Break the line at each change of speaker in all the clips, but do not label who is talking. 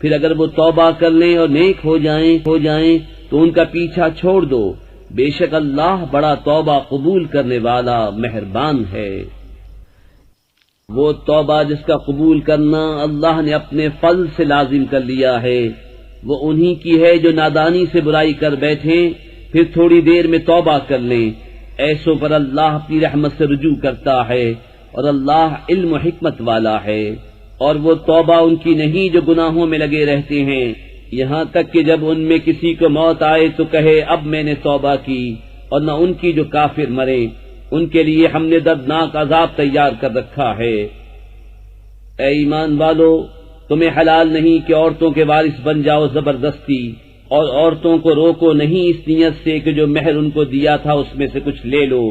پھر اگر وہ توبہ کر لیں اور نیک ہو جائیں تو ان کا پیچھا چھوڑ دو، بے شک اللہ بڑا توبہ قبول کرنے والا مہربان ہے۔ وہ توبہ جس کا قبول کرنا اللہ نے اپنے فضل سے لازم کر لیا ہے، وہ انہی کی ہے جو نادانی سے برائی کر بیٹھیں پھر تھوڑی دیر میں توبہ کر لیں، ایسوں پر اللہ اپنی رحمت سے رجوع کرتا ہے اور اللہ علم و حکمت والا ہے۔ اور وہ توبہ ان کی نہیں جو گناہوں میں لگے رہتے ہیں، یہاں تک کہ جب ان میں کسی کو موت آئے تو کہے اب میں نے توبہ کی، اور نہ ان کی جو کافر مرے، ان کے لیے ہم نے دردناک عذاب تیار کر رکھا ہے۔ اے ایمان والو، تمہیں حلال نہیں کہ عورتوں کے وارث بن جاؤ زبردستی، اور عورتوں کو روکو نہیں اس نیت سے کہ جو مہر ان کو دیا تھا اس میں سے کچھ لے لو،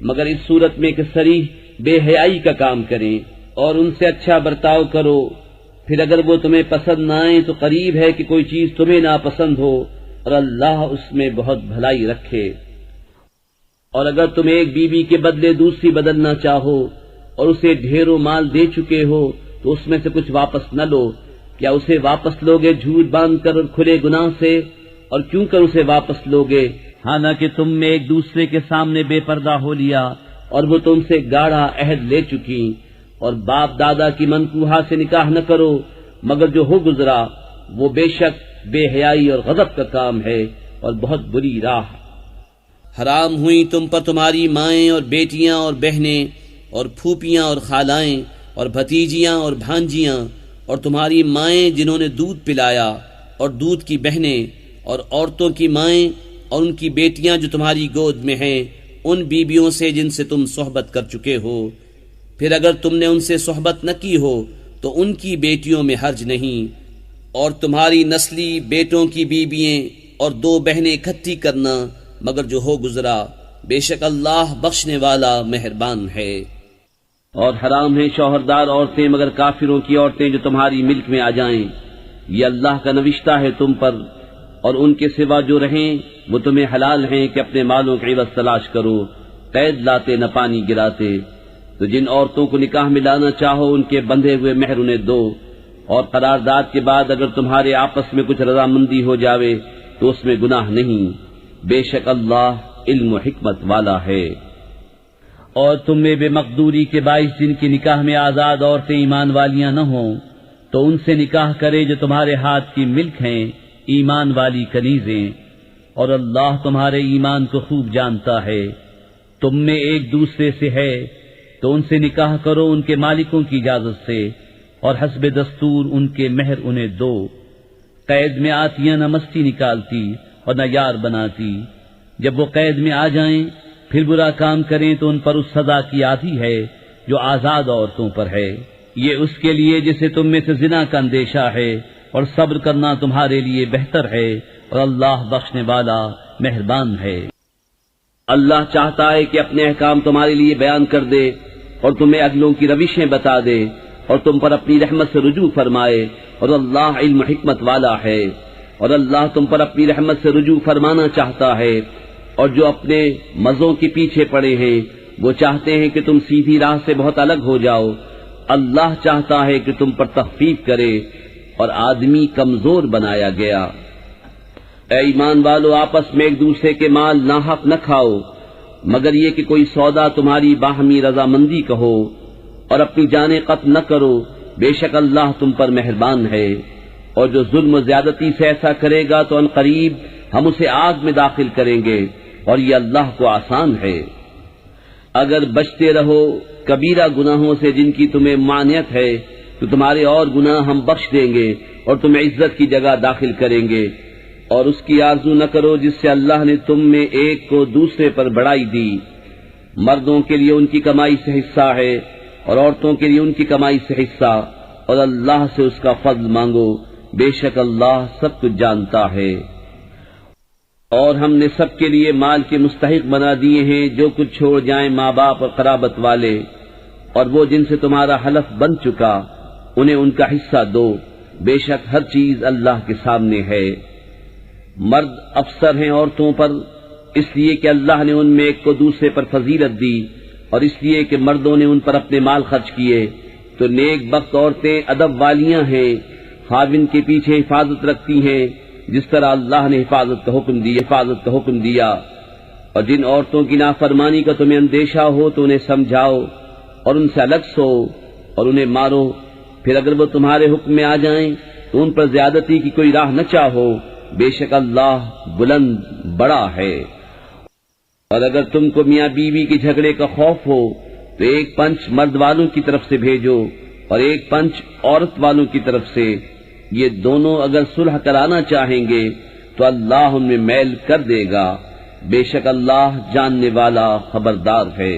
مگر اس صورت میں کہ صریح بے حیائی کا کام کریں، اور ان سے اچھا برتاؤ کرو۔ پھر اگر وہ تمہیں پسند نہ آئے تو قریب ہے کہ کوئی چیز تمہیں ناپسند ہو، اور اللہ اس میں بہت بھلائی رکھے۔ اور اگر تم ایک بیوی کے بدلے دوسری بدلنا چاہو اور اسے ڈھیروں مال دے چکے ہو تو اس میں سے کچھ واپس نہ لو، کیا اسے واپس لوگے جھوٹ باندھ کر اور کھلے گناہ سے؟ اور کیوں کر اسے واپس لوگے حالانکہ تم میں ایک دوسرے کے سامنے بے پردہ ہو لیا اور وہ تم سے گاڑھا عہد لے چکی؟ اور باپ دادا کی منکوحہ سے نکاح نہ کرو مگر جو ہو گزرا، وہ بے شک بے حیائی اور غضب کا کام ہے اور بہت بری راہ۔ حرام ہوئی تم پر تمہاری مائیں اور بیٹیاں اور بہنیں اور پھوپیاں اور خالائیں اور بھتیجیاں اور بھانجیاں اور تمہاری مائیں جنہوں نے دودھ پلایا اور دودھ کی بہنیں اور عورتوں کی مائیں اور ان کی بیٹیاں جو تمہاری گود میں ہیں، ان بیبیوں سے جن سے تم صحبت کر چکے ہو۔ پھر اگر تم نے ان سے صحبت نہ کی ہو تو ان کی بیٹیوں میں حرج نہیں، اور تمہاری نسلی بیٹوں کی بیوییں اور 2 بہنیں اکٹھی کرنا مگر جو ہو گزرا، بے شک اللہ بخشنے والا مہربان ہے۔ اور حرام ہیں شوہردار عورتیں مگر کافروں کی عورتیں جو تمہاری ملک میں آ جائیں، یہ اللہ کا نوشتہ ہے تم پر، اور ان کے سوا جو رہیں وہ تمہیں حلال ہیں کہ اپنے مالوں کے عوض تلاش کرو، قید لاتے نہ پانی گراتے۔ تو جن عورتوں کو نکاح میں لانا چاہو ان کے بندھے ہوئے مہر انہیں دو، اور قرارداد کے بعد اگر تمہارے آپس میں کچھ رضامندی ہو جاوے تو اس میں گناہ نہیں، بے شک اللہ علم و حکمت والا ہے۔ اور تم میں بے مقدوری کے باعث جن کی نکاح میں آزاد عورتیں ایمان والیاں نہ ہوں تو ان سے نکاح کرے جو تمہارے ہاتھ کی ملک ہیں، ایمان والی کنیزیں، اور اللہ تمہارے ایمان کو خوب جانتا ہے۔ تم میں ایک دوسرے سے ہے تو ان سے نکاح کرو ان کے مالکوں کی اجازت سے، اور حسب دستور ان کے مہر انہیں دو۔ قید میں آتیاں نہ مستی نکالتی اور نہ یار بناتی، جب وہ قید میں آ جائیں پھر برا کام کریں تو ان پر اس سزا کی آدھی ہے جو آزاد عورتوں پر ہے، یہ اس کے لیے جسے تم میں سے زنا کا اندیشہ ہے، اور صبر کرنا تمہارے لیے بہتر ہے، اور اللہ بخشنے والا مہربان ہے۔ اللہ چاہتا ہے کہ اپنے احکام تمہارے لیے بیان کر دے اور تمہیں اگلوں کی روشیں بتا دے اور تم پر اپنی رحمت سے رجوع فرمائے، اور اللہ علم و حکمت والا ہے۔ اور اللہ تم پر اپنی رحمت سے رجوع فرمانا چاہتا ہے، اور جو اپنے مزوں کے پیچھے پڑے ہیں وہ چاہتے ہیں کہ تم سیدھی راہ سے بہت الگ ہو جاؤ، اللہ چاہتا ہے کہ تم پر تخفیف کرے، اور آدمی کمزور بنایا گیا۔ اے ایمان والو، آپس میں ایک دوسرے کے مال ناحق نہ کھاؤ مگر یہ کہ کوئی سودا تمہاری باہمی رضامندی کا ہو، اور اپنی جانیں قتل نہ کرو، بے شک اللہ تم پر مہربان ہے۔ اور جو ظلم و زیادتی سے ایسا کرے گا تو ان قریب ہم اسے آگ میں داخل کریں گے، اور یہ اللہ کو آسان ہے۔ اگر بچتے رہو کبیرہ گناہوں سے جن کی تمہیں مانعت ہے تو تمہارے اور گناہ ہم بخش دیں گے اور تمہیں عزت کی جگہ داخل کریں گے۔ اور اس کی آرزو نہ کرو جس سے اللہ نے تم میں ایک کو دوسرے پر بڑائی دی، مردوں کے لیے ان کی کمائی سے حصہ ہے اور عورتوں کے لیے ان کی کمائی سے حصہ، اور اللہ سے اس کا فضل مانگو، بے شک اللہ سب کچھ جانتا ہے۔ اور ہم نے سب کے لیے مال کے مستحق بنا دیے ہیں جو کچھ چھوڑ جائیں ماں باپ اور قرابت والے، اور وہ جن سے تمہارا حلف بن چکا انہیں ان کا حصہ دو، بے شک ہر چیز اللہ کے سامنے ہے۔ مرد افسر ہیں عورتوں پر اس لیے کہ اللہ نے ان میں ایک کو دوسرے پر فضیلت دی، اور اس لیے کہ مردوں نے ان پر اپنے مال خرچ کیے، تو نیک بخت عورتیں ادب والیاں ہیں، خاوند کے پیچھے حفاظت رکھتی ہیں جس طرح اللہ نے حفاظت کا حکم دیا اور جن عورتوں کی نافرمانی کا تمہیں اندیشہ ہو تو انہیں سمجھاؤ اور ان سے الگ سو اور انہیں مارو، پھر اگر وہ تمہارے حکم میں آ جائیں تو ان پر زیادتی کی کوئی راہ نہ چاہو، بے شک اللہ بلند بڑا ہے۔ اور اگر تم کو میاں بیوی کے جھگڑے کا خوف ہو تو ایک پنچ مرد والوں کی طرف سے بھیجو اور ایک پنچ عورت والوں کی طرف سے، یہ دونوں اگر صلح کرانا چاہیں گے تو اللہ ان میں میل کر دے گا، بے شک اللہ جاننے والا خبردار ہے۔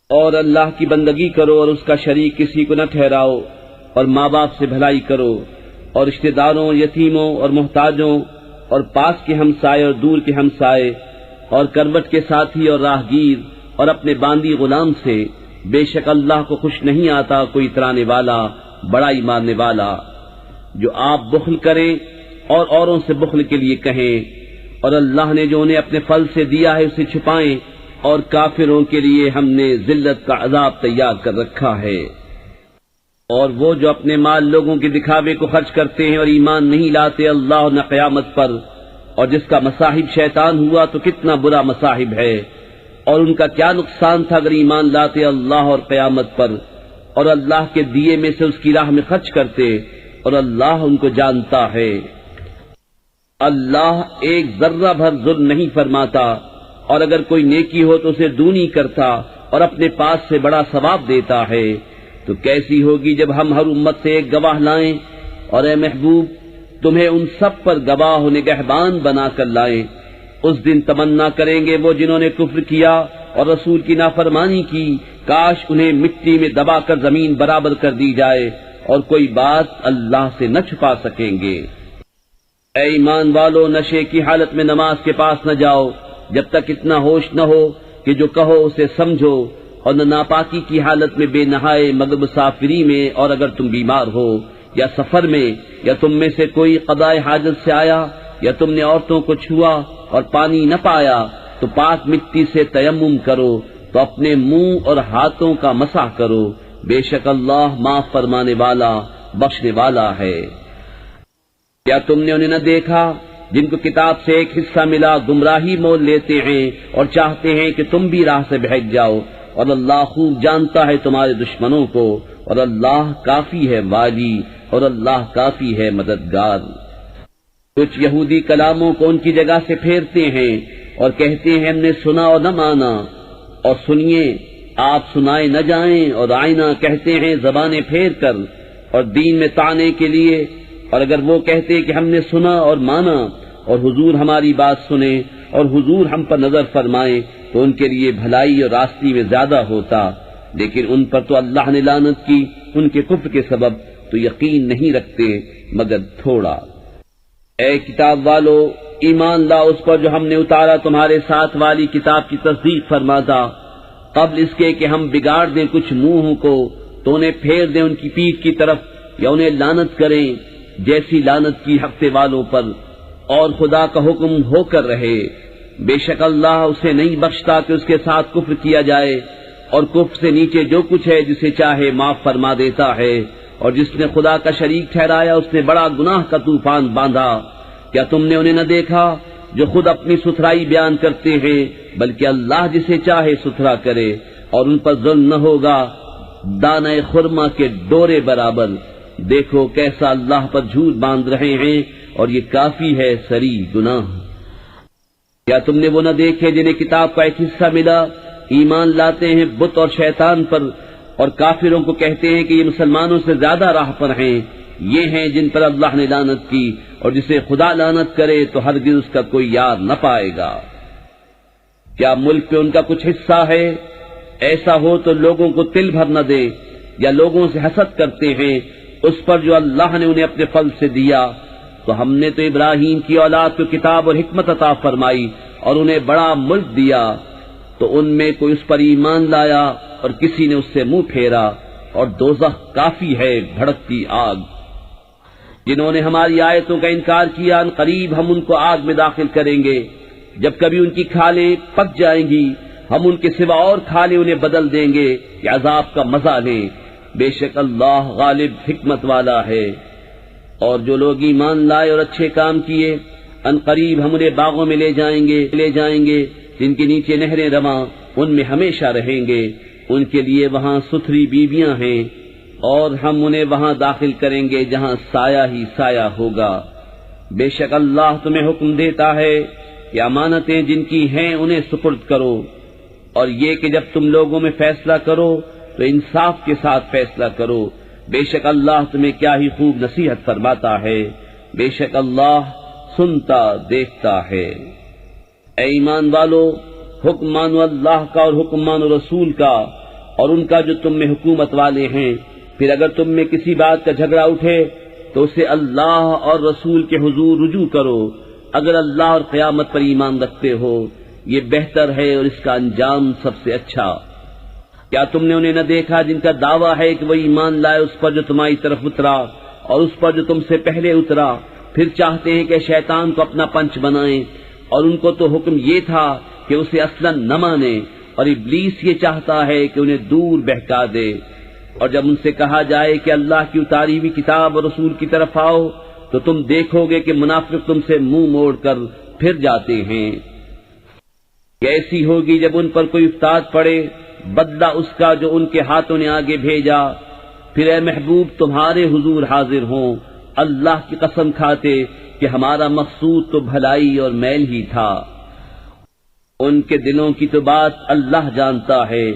اور اللہ کی بندگی کرو اور اس کا شریک کسی کو نہ ٹھہراؤ، اور ماں باپ سے بھلائی کرو اور رشتہ داروں، یتیموں اور محتاجوں اور پاس کے ہمسائے اور دور کے ہمسائے اور کروٹ کے ساتھی اور راہگیر اور اپنے باندی غلام سے، بے شک اللہ کو خوش نہیں آتا کوئی اترانے والا بڑائی مارنے والا۔ جو آپ بخل کریں اور اوروں سے بخل کے لیے کہیں، اور اللہ نے جو انہیں اپنے فضل سے دیا ہے اسے چھپائیں، اور کافروں کے لیے ہم نے ذلت کا عذاب تیار کر رکھا ہے۔ اور وہ جو اپنے مال لوگوں کے دکھاوے کو خرچ کرتے ہیں اور ایمان نہیں لاتے اللہ اور نہ قیامت پر، اور جس کا مصاحب شیطان ہوا تو کتنا برا مصاحب ہے، اور ان کا کیا نقصان تھا اگر ایمان لاتے اللہ اور قیامت پر، اور اللہ کے دیے میں سے اس کی راہ میں خرچ کرتے، اور اللہ ان کو جانتا ہے۔ اللہ ایک ذرہ بھر ظلم نہیں فرماتا، اور اگر کوئی نیکی ہو تو اسے دونی کرتا اور اپنے پاس سے بڑا ثواب دیتا ہے۔ تو کیسی ہوگی جب ہم ہر امت سے ایک گواہ لائیں، اور اے محبوب تمہیں ان سب پر گواہ و نگہبان بنا کر لائیں۔ اس دن تمنا کریں گے وہ جنہوں نے کفر کیا اور رسول کی نافرمانی کی، کاش انہیں مٹی میں دبا کر زمین برابر کر دی جائے، اور کوئی بات اللہ سے نہ چھپا سکیں گے۔ اے ایمان والو، نشے کی حالت میں نماز کے پاس نہ جاؤ جب تک اتنا ہوش نہ ہو کہ جو کہو اسے سمجھو، اور نہ ناپاکی کی حالت میں بے نہائے مگر مسافری میں، اور اگر تم بیمار ہو یا سفر میں، یا تم میں سے کوئی قضاء حاجت سے آیا، یا تم نے عورتوں کو چھوا اور پانی نہ پایا، تو پاک مٹی سے تیمم کرو، تو اپنے منہ اور ہاتھوں کا مسح کرو، بے شک اللہ معاف فرمانے والا بخشنے والا ہے۔ کیا تم نے انہیں نہ دیکھا جن کو کتاب سے ایک حصہ ملا گمراہی مول لیتے ہیں اور چاہتے ہیں کہ تم بھی راہ سے بہک جاؤ، اور اللہ خوب جانتا ہے تمہارے دشمنوں کو، اور اللہ کافی ہے والی، اور اللہ کافی ہے مددگار۔ کچھ یہودی کلاموں کو ان کی جگہ سے پھیرتے ہیں اور کہتے ہیں ہم نے سنا اور نہ مانا، اور سنیے آپ سنائے نہ جائیں، اور آئینہ کہتے ہیں زبانیں پھیر کر، اور دین میں طعنے کے لیے۔ اور اگر وہ کہتے کہ ہم نے سنا اور مانا، اور حضور ہماری بات سنے اور حضور ہم پر نظر فرمائے، تو ان کے لیے بھلائی اور راستی میں زیادہ ہوتا، لیکن ان پر تو اللہ نے لعنت کی ان کے کفر کے سبب، تو یقین نہیں رکھتے مگر تھوڑا۔ اے کتاب والو، ایمان لا اس پر جو ہم نے اتارا تمہارے ساتھ والی کتاب کی تصدیق فرماتا، قبل اس کے کہ ہم بگاڑ دیں کچھ منہوں کو تو انہیں پھیر دیں ان کی پیٹھ کی طرف، یا انہیں لعنت کریں جیسی لعنت کی ہفتے والوں پر، اور خدا کا حکم ہو کر رہے۔ بے شک اللہ اسے نہیں بخشتا کہ اس کے ساتھ کفر کیا جائے، اور کفر سے نیچے جو کچھ ہے جسے چاہے معاف فرما دیتا ہے، اور جس نے خدا کا شریک ٹھہرایا اس نے بڑا گناہ کا طوفان باندھا۔ کیا تم نے انہیں نہ دیکھا جو خود اپنی ستھرائی بیان کرتے ہیں، بلکہ اللہ جسے چاہے ستھرا کرے، اور ان پر ظلم نہ ہوگا دانہ خرما کے ڈورے برابر۔ دیکھو کیسا اللہ پر جھوٹ باندھ رہے ہیں، اور یہ کافی ہے سری گناہ۔ کیا تم نے وہ نہ دیکھے جنہیں کتاب کا ایک حصہ ملا، ایمان لاتے ہیں بت اور شیطان پر، اور کافروں کو کہتے ہیں کہ یہ مسلمانوں سے زیادہ راہ پر ہیں، یہ ہیں جن پر اللہ نے لعنت کی، اور جسے خدا لعنت کرے تو ہرگز اس کا کوئی یار نہ پائے گا۔ کیا ملک پہ ان کا کچھ حصہ ہے؟ ایسا ہو تو لوگوں کو تل بھر نہ دے، یا لوگوں سے حسد کرتے ہیں اس پر جو اللہ نے انہیں اپنے فضل سے دیا۔ تو ہم نے تو ابراہیم کی اولاد کو کتاب اور حکمت عطا فرمائی، اور انہیں بڑا ملک دیا، تو ان میں کوئی اس پر ایمان لایا اور کسی نے اس سے منہ پھیرا، اور دوزخ کافی ہے بھڑکتی آگ۔ جنہوں نے ہماری آیتوں کا انکار کیا، ان قریب ہم ان کو آگ میں داخل کریں گے۔ جب کبھی ان کی کھالیں پک جائیں گی، ہم ان کے سوا اور کھالیں انہیں بدل دیں گے کہ عذاب کا مزہ لیں۔ بے شک اللہ غالب حکمت والا ہے۔ اور جو لوگ ایمان لائے اور اچھے کام کیے ان قریب ہم انہیں باغوں میں لے جائیں گے جن کے نیچے نہریں رواں، ان میں ہمیشہ رہیں گے، ان کے لیے وہاں ستھری بیویاں ہیں، اور ہم انہیں وہاں داخل کریں گے جہاں سایہ ہی سایہ ہوگا۔ بے شک اللہ تمہیں حکم دیتا ہے کہ امانتیں جن کی ہیں انہیں سپرد کرو، اور یہ کہ جب تم لوگوں میں فیصلہ کرو تو انصاف کے ساتھ فیصلہ کرو، بے شک اللہ تمہیں کیا ہی خوب نصیحت فرماتا ہے، بے شک اللہ سنتا دیکھتا ہے۔ اے ایمان والو، حکم مانو اللہ کا اور حکم مانو رسول کا اور ان کا جو تم میں حکومت والے ہیں، پھر اگر تم میں کسی بات کا جھگڑا اٹھے تو اسے اللہ اور رسول کے حضور رجوع کرو، اگر اللہ اور قیامت پر ایمان رکھتے ہو، یہ بہتر ہے اور اس کا انجام سب سے اچھا۔ کیا تم نے انہیں نہ دیکھا جن کا دعویٰ ہے کہ وہ ایمان لائے اس پر جو تمہاری طرف اترا اور اس پر جو تم سے پہلے اترا، پھر چاہتے ہیں کہ شیطان کو اپنا پنچ بنائیں، اور ان کو تو حکم یہ تھا کہ اسے اصلاً نہ مانے، اور ابلیس یہ چاہتا ہے کہ انہیں دور بہکا دے۔ اور جب ان سے کہا جائے کہ اللہ کی اتاری ہوئی کتاب اور رسول کی طرف آؤ تو تم دیکھو گے کہ منافق تم سے منہ موڑ کر پھر جاتے ہیں۔ کیسی ہوگی جب ان پر کوئی افتاد پڑے، بدلہ اس کا جو ان کے ہاتھوں نے آگے بھیجا، پھر اے محبوب تمہارے حضور حاضر ہوں اللہ کی قسم کھاتے کہ ہمارا مقصود تو بھلائی اور میل ہی تھا۔ ان کے دلوں کی تو بات اللہ جانتا ہے،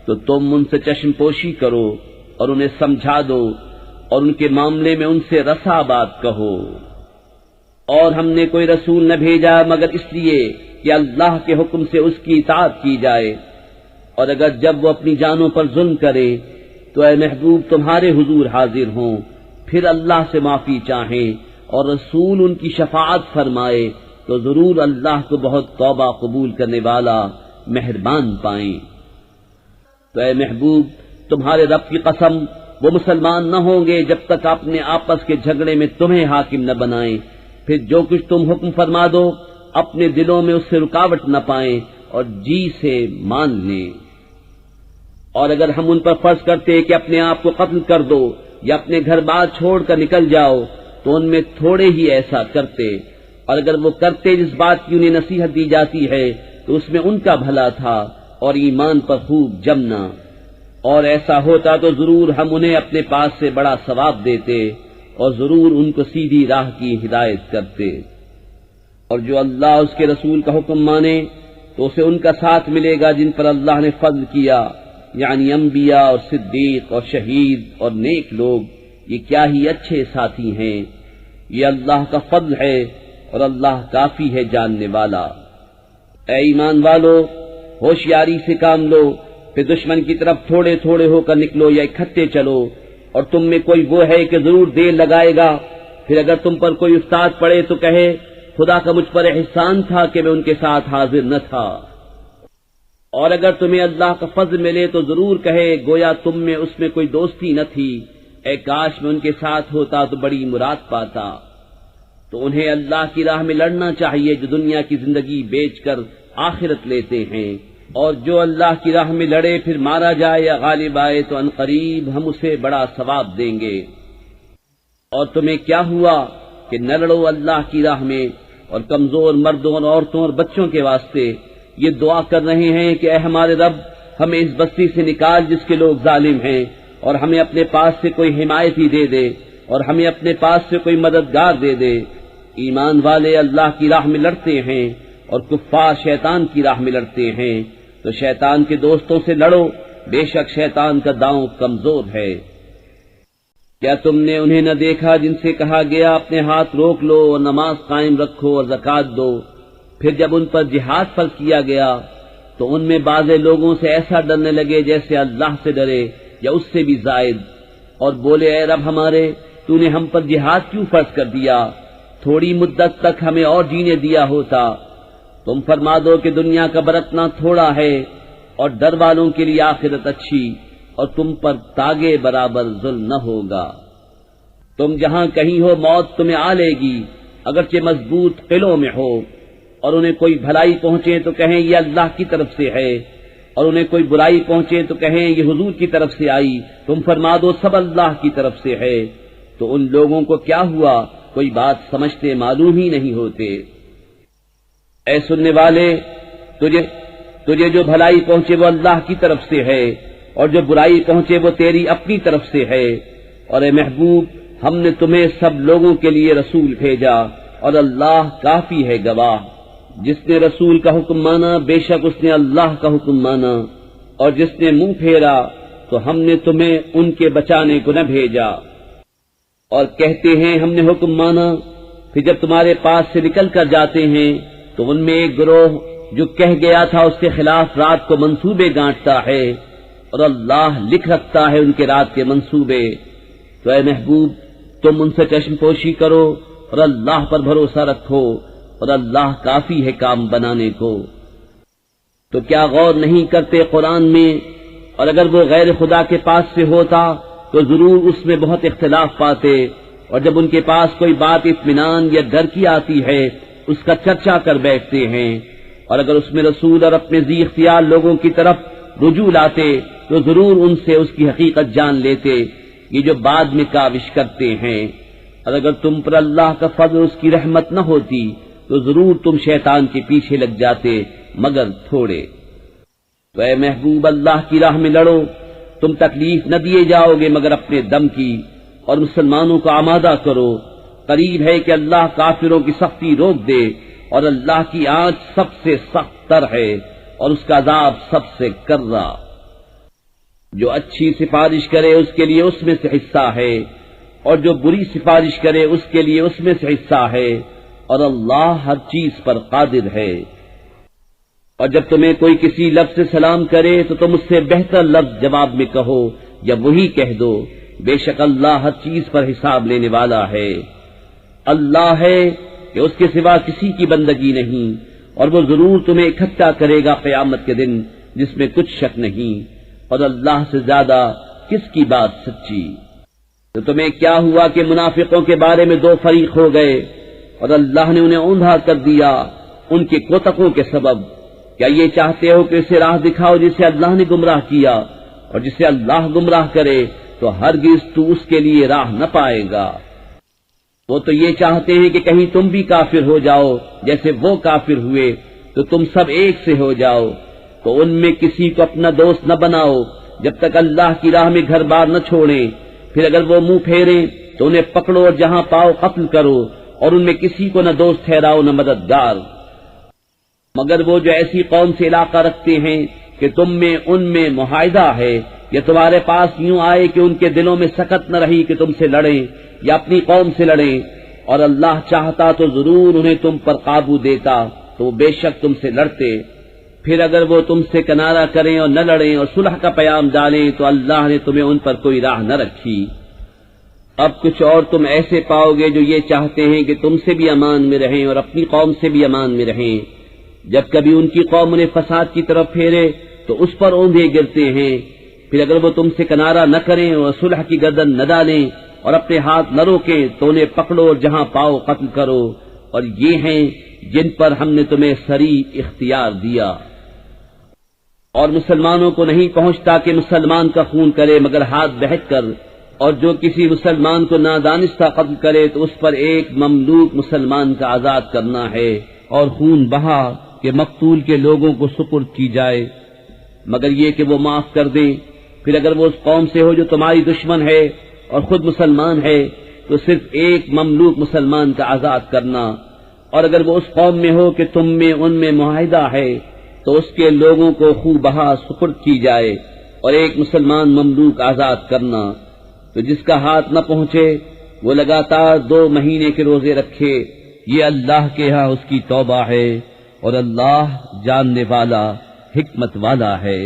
تو تم ان سے چشم پوشی کرو اور انہیں سمجھا دو اور ان کے معاملے میں ان سے رسا بات کہو۔ اور ہم نے کوئی رسول نہ بھیجا مگر اس لیے کہ اللہ کے حکم سے اس کی اطاعت کی جائے، اور اگر جب وہ اپنی جانوں پر ظلم کرے تو اے محبوب تمہارے حضور حاضر ہوں، پھر اللہ سے معافی چاہیں اور رسول ان کی شفاعت فرمائے تو ضرور اللہ کو بہت توبہ قبول کرنے والا مہربان پائیں۔ تو اے محبوب تمہارے رب کی قسم وہ مسلمان نہ ہوں گے جب تک اپنے آپس کے جھگڑے میں تمہیں حاکم نہ بنائیں، پھر جو کچھ تم حکم فرما دو اپنے دلوں میں اس سے رکاوٹ نہ پائیں اور جی سے مان لیں۔ اور اگر ہم ان پر فرض کرتے کہ اپنے آپ کو قتل کر دو یا اپنے گھر بار چھوڑ کر نکل جاؤ تو ان میں تھوڑے ہی ایسا کرتے، اور اگر وہ کرتے جس بات کی انہیں نصیحت دی جاتی ہے تو اس میں ان کا بھلا تھا اور ایمان پر خوب جمنا، اور ایسا ہوتا تو ضرور ہم انہیں اپنے پاس سے بڑا ثواب دیتے اور ضرور ان کو سیدھی راہ کی ہدایت کرتے۔ اور جو اللہ اس کے رسول کا حکم مانے تو اسے ان کا ساتھ ملے گا جن پر اللہ نے فضل کیا، یعنی انبیاء اور صدیق اور شہید اور نیک لوگ، یہ کیا ہی اچھے ساتھی ہیں۔ یہ اللہ کا فضل ہے اور اللہ کافی ہے جاننے والا۔ اے ایمان والو، ہوشیاری سے کام لو، پھر دشمن کی طرف تھوڑے تھوڑے ہو کر نکلو یا اکٹھے چلو، اور تم میں کوئی وہ ہے کہ ضرور دیر لگائے گا، پھر اگر تم پر کوئی افتاد پڑے تو کہے خدا کا مجھ پر احسان تھا کہ میں ان کے ساتھ حاضر نہ تھا، اور اگر تمہیں اللہ کا فضل ملے تو ضرور کہے گویا تم میں اس میں کوئی دوستی نہ تھی، اے کاش میں ان کے ساتھ ہوتا تو بڑی مراد پاتا۔ تو انہیں اللہ کی راہ میں لڑنا چاہیے جو دنیا کی زندگی بیچ کر آخرت لیتے ہیں، اور جو اللہ کی راہ میں لڑے پھر مارا جائے یا غالب آئے تو عنقریب ہم اسے بڑا ثواب دیں گے۔ اور تمہیں کیا ہوا کہ نہ لڑو اللہ کی راہ میں، اور کمزور مردوں اور عورتوں اور بچوں کے واسطے یہ دعا کر رہے ہیں کہ اے ہمارے رب ہمیں اس بستی سے نکال جس کے لوگ ظالم ہیں، اور ہمیں اپنے پاس سے کوئی حمایتی دے دے، اور ہمیں اپنے پاس سے کوئی مددگار دے دے۔ ایمان والے اللہ کی راہ میں لڑتے ہیں اور کفار شیطان کی راہ میں لڑتے ہیں، تو شیطان کے دوستوں سے لڑو، بے شک شیطان کا داؤں کمزور ہے۔ کیا تم نے انہیں نہ دیکھا جن سے کہا گیا اپنے ہاتھ روک لو اور نماز قائم رکھو اور زکوٰۃ دو، پھر جب ان پر جہاد فرض کیا گیا تو ان میں بعض لوگوں سے ایسا ڈرنے لگے جیسے اللہ سے ڈرے یا اس سے بھی زائد، اور بولے اے رب ہمارے تو نے ہم پر جہاد کیوں فرض کر دیا، تھوڑی مدت تک ہمیں اور جینے دیا ہوتا۔ تم فرما دو کہ دنیا کا برتنا تھوڑا ہے اور ڈر والوں کے لیے آخرت اچھی، اور تم پر تاگے برابر ظلم نہ ہوگا۔ تم جہاں کہیں ہو موت تمہیں آ لے گی، اگرچہ مضبوط قلعوں میں ہو، اور انہیں کوئی بھلائی پہنچے تو کہیں یہ اللہ کی طرف سے ہے، اور انہیں کوئی برائی پہنچے تو کہیں یہ حضور کی طرف سے آئی، تم فرما دو سب اللہ کی طرف سے ہے۔ تو ان لوگوں کو کیا ہوا، کوئی بات سمجھتے معلوم ہی نہیں ہوتے۔ اے سننے والے، تجھے جو بھلائی پہنچے وہ اللہ کی طرف سے ہے، اور جو برائی پہنچے وہ تیری اپنی طرف سے ہے۔ اور اے محبوب، ہم نے تمہیں سب لوگوں کے لیے رسول بھیجا، اور اللہ کافی ہے گواہ۔ جس نے رسول کا حکم مانا بے شک اس نے اللہ کا حکم مانا، اور جس نے منہ پھیرا تو ہم نے تمہیں ان کے بچانے کو نہ بھیجا۔ اور کہتے ہیں ہم نے حکم مانا، پھر جب تمہارے پاس سے نکل کر جاتے ہیں تو ان میں ایک گروہ جو کہہ گیا تھا اس کے خلاف رات کو منصوبے گانٹتا ہے، اور اللہ لکھ رکھتا ہے ان کے رات کے منصوبے۔ تو اے محبوب، تم ان سے چشم پوشی کرو اور اللہ پر بھروسہ رکھو، اور اللہ کافی ہے کام بنانے کو۔ تو کیا غور نہیں کرتے قرآن میں؟ اور اگر وہ غیر خدا کے پاس سے ہوتا تو ضرور اس میں بہت اختلاف پاتے، اور جب ان کے پاس کوئی بات اطمینان یا ڈر کی آتی ہے اس کا چرچا کر بیٹھتے ہیں، اور اگر اس میں رسول اور اپنے ذی اختیار لوگوں کی طرف رجوع لاتے تو ضرور ان سے اس کی حقیقت جان لیتے، یہ جو بعد میں کاوش کرتے ہیں۔ اور اگر تم پر اللہ کا فضل اس کی رحمت نہ ہوتی تو ضرور تم شیطان کے پیچھے لگ جاتے، مگر تھوڑے۔ تو اے محبوب، اللہ کی راہ میں لڑو، تم تکلیف نہ دیے جاؤ گے مگر اپنے دم کی، اور مسلمانوں کو آمادہ کرو۔ قریب ہے کہ اللہ کافروں کی سختی روک دے، اور اللہ کی آنچ سب سے سخت تر ہے، اور اس کا عذاب سب سے کرا۔ جو اچھی سفارش کرے اس کے لیے اس میں سے حصہ ہے، اور جو بری سفارش کرے اس کے لیے اس میں سے حصہ ہے، اور اللہ ہر چیز پر قادر ہے۔ اور جب تمہیں کوئی کسی لفظ سے سلام کرے تو تم اس سے بہتر لفظ جواب میں کہو یا وہی کہہ دو، بے شک اللہ ہر چیز پر حساب لینے والا ہے۔ اللہ ہے کہ اس کے سوا کسی کی بندگی نہیں، اور وہ ضرور تمہیں اکٹھا کرے گا قیامت کے دن جس میں کچھ شک نہیں، اور اللہ سے زیادہ کس کی بات سچی۔ تو تمہیں کیا ہوا کہ منافقوں کے بارے میں دو فریق ہو گئے، اور اللہ نے انہیں اوندھا کر دیا ان کے کوتکوں کے سبب۔ کیا یہ چاہتے ہو کہ اسے راہ دکھاؤ جسے اللہ نے گمراہ کیا، اور جسے اللہ گمراہ کرے تو ہرگز تو اس کے لیے راہ نہ پائے گا۔ وہ تو یہ چاہتے ہیں کہ کہیں تم بھی کافر ہو جاؤ جیسے وہ کافر ہوئے، تو تم سب ایک سے ہو جاؤ۔ تو ان میں کسی کو اپنا دوست نہ بناؤ جب تک اللہ کی راہ میں گھر بار نہ چھوڑیں، پھر اگر وہ منہ پھیریں تو انہیں پکڑو اور جہاں پاؤ قتل کرو، اور ان میں کسی کو نہ دوست ٹھہراؤ نہ مددگار، مگر وہ جو ایسی قوم سے علاقہ رکھتے ہیں کہ تم میں ان میں معاہدہ ہے، یا تمہارے پاس یوں آئے کہ ان کے دلوں میں سکت نہ رہی کہ تم سے لڑیں یا اپنی قوم سے لڑیں، اور اللہ چاہتا تو ضرور انہیں تم پر قابو دیتا تو وہ بے شک تم سے لڑتے۔ پھر اگر وہ تم سے کنارہ کریں اور نہ لڑیں اور صلح کا پیام ڈالیں تو اللہ نے تمہیں ان پر کوئی راہ نہ رکھی۔ اب کچھ اور تم ایسے پاؤ گے جو یہ چاہتے ہیں کہ تم سے بھی امان میں رہیں اور اپنی قوم سے بھی امان میں رہیں، جب کبھی ان کی قوم انہیں فساد کی طرف پھیرے تو اس پر اوندھے گرتے ہیں، پھر اگر وہ تم سے کنارہ نہ کریں اور صلح کی گردن نہ ڈالیں اور اپنے ہاتھ نہ روکیں تو انہیں پکڑو اور جہاں پاؤ قتل کرو، اور یہ ہیں جن پر ہم نے تمہیں سری اختیار دیا۔ اور مسلمانوں کو نہیں پہنچتا کہ مسلمان کا خون کرے مگر ہاتھ بہت کر، اور جو کسی مسلمان کو نادانستہ قتل کرے تو اس پر ایک مملوک مسلمان کا آزاد کرنا ہے، اور خون بہا کہ مقتول کے لوگوں کو سپرد کی جائے، مگر یہ کہ وہ معاف کر دیں۔ پھر اگر وہ اس قوم سے ہو جو تمہاری دشمن ہے اور خود مسلمان ہے تو صرف ایک مملوک مسلمان کا آزاد کرنا، اور اگر وہ اس قوم میں ہو کہ تم میں ان میں معاہدہ ہے تو اس کے لوگوں کو خون بہا سپرد کی جائے، اور ایک مسلمان مملوک آزاد کرنا۔ تو جس کا ہاتھ نہ پہنچے وہ لگاتار 2 مہینے کے روزے رکھے، یہ اللہ کے ہاں اس کی توبہ ہے، اور اللہ جاننے والا حکمت والا ہے۔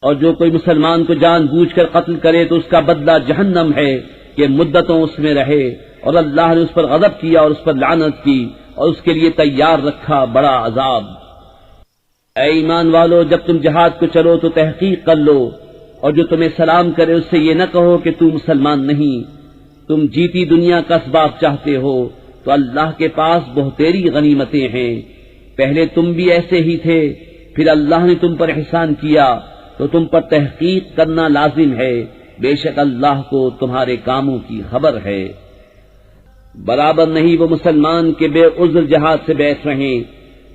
اور جو کوئی مسلمان کو جان بوجھ کر قتل کرے تو اس کا بدلہ جہنم ہے کہ مدتوں اس میں رہے، اور اللہ نے اس پر غضب کیا اور اس پر لعنت کی، اور اس کے لیے تیار رکھا بڑا عذاب۔ اے ایمان والو، جب تم جہاد کو چلو تو تحقیق کر لو، اور جو تمہیں سلام کرے اس سے یہ نہ کہو کہ تو مسلمان نہیں۔ تم جیتی دنیا کا اسباب چاہتے ہو تو اللہ کے پاس بہتری غنیمتیں ہیں۔ پہلے تم بھی ایسے ہی تھے، پھر اللہ نے تم پر احسان کیا تو تم پر تحقیق کرنا لازم ہے، بے شک اللہ کو تمہارے کاموں کی خبر ہے۔ برابر نہیں وہ مسلمان کے بے عذر جہاد سے بیٹھ رہے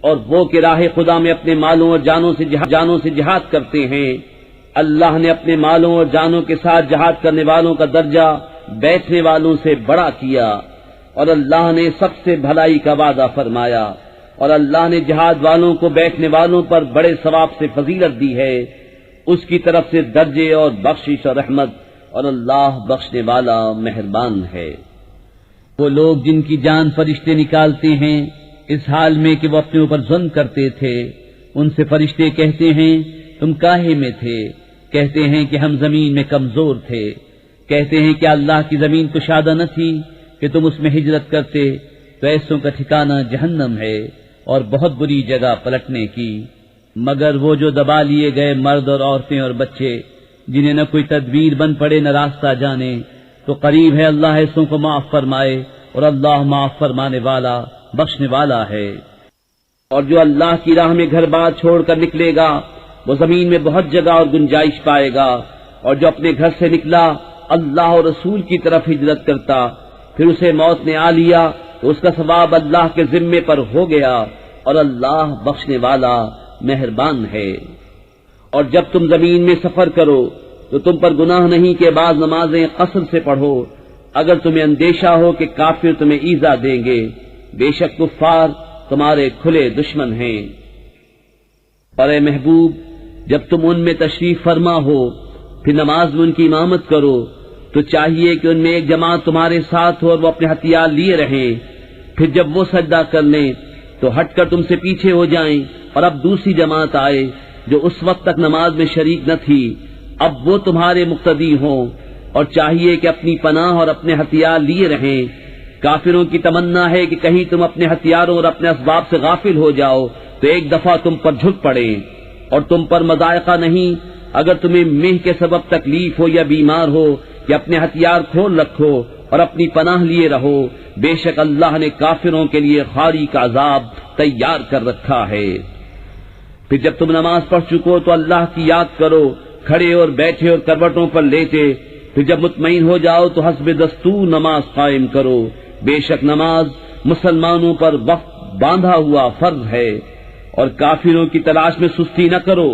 اور وہ کہ راہ خدا میں اپنے مالوں اور جانوں سے جہاد کرتے ہیں۔ اللہ نے اپنے مالوں اور جانوں کے ساتھ جہاد کرنے والوں کا درجہ بیٹھنے والوں سے بڑا کیا، اور اللہ نے سب سے بھلائی کا وعدہ فرمایا، اور اللہ نے جہاد والوں کو بیٹھنے والوں پر بڑے ثواب سے فضیلت دی ہے، اس کی طرف سے درجے اور بخشش اور رحمت، اور اللہ بخشنے والا مہربان ہے۔ وہ لوگ جن کی جان فرشتے نکالتے ہیں اس حال میں کہ وہ اپنے اوپر ظلم کرتے تھے، ان سے فرشتے کہتے ہیں تم کاہے میں تھے؟ کہتے ہیں کہ ہم زمین میں کمزور تھے۔ کہتے ہیں کہ اللہ کی زمین کشادہ نہ تھی کہ تم اس میں ہجرت کرتے؟ تو ایسوں کا ٹھکانہ جہنم ہے اور بہت بری جگہ پلٹنے کی۔ مگر وہ جو دبا لیے گئے مرد اور عورتیں اور بچے، جنہیں نہ کوئی تدبیر بن پڑے نہ راستہ جانے، تو قریب ہے اللہ ایسوں کو معاف فرمائے، اور اللہ معاف فرمانے والا بخشنے والا ہے۔ اور جو اللہ کی راہ میں گھر بار چھوڑ کر نکلے گا وہ زمین میں بہت جگہ اور گنجائش پائے گا، اور جو اپنے گھر سے نکلا اللہ اور رسول کی طرف ہجرت کرتا، پھر اسے موت نے آ لیا تو اس کا ثواب اللہ کے ذمے پر ہو گیا، اور اللہ بخشنے والا مہربان ہے۔ اور جب تم زمین میں سفر کرو تو تم پر گناہ نہیں کہ بعض نمازیں قصر سے پڑھو، اگر تمہیں اندیشہ ہو کہ کافر تمہیں ایذا دیں گے، بے شک کفار تمہارے کھلے دشمن ہیں۔ اور اے محبوب، جب تم ان میں تشریف فرما ہو پھر نماز میں ان کی امامت کرو تو چاہیے کہ ان میں ایک جماعت تمہارے ساتھ ہو اور وہ اپنے ہتھیار لیے رہیں، پھر جب وہ سجدہ کر لیں تو ہٹ کر تم سے پیچھے ہو جائیں، اور اب دوسری جماعت آئے جو اس وقت تک نماز میں شریک نہ تھی، اب وہ تمہارے مقتدی ہوں، اور چاہیے کہ اپنی پناہ اور اپنے ہتھیار لیے رہیں۔ کافروں کی تمنا ہے کہ کہیں تم اپنے ہتھیاروں اور اپنے اسباب سے غافل ہو جاؤ تو ایک دفعہ تم پر جھک پڑے، اور تم پر مضائقہ نہیں اگر تمہیں مہ کے سبب تکلیف ہو یا بیمار ہو کہ اپنے ہتھیار کھول رکھو اور اپنی پناہ لیے رہو، بے شک اللہ نے کافروں کے لیے خواری کا عذاب تیار کر رکھا ہے۔ پھر جب تم نماز پڑھ چکو تو اللہ کی یاد کرو، کھڑے اور بیٹھے اور کروٹوں پر لیٹے، پھر جب مطمئن ہو جاؤ تو حسب دستور نماز قائم کرو، بے شک نماز مسلمانوں پر وقت باندھا ہوا فرض ہے، اور کافروں کی تلاش میں سستی نہ کرو،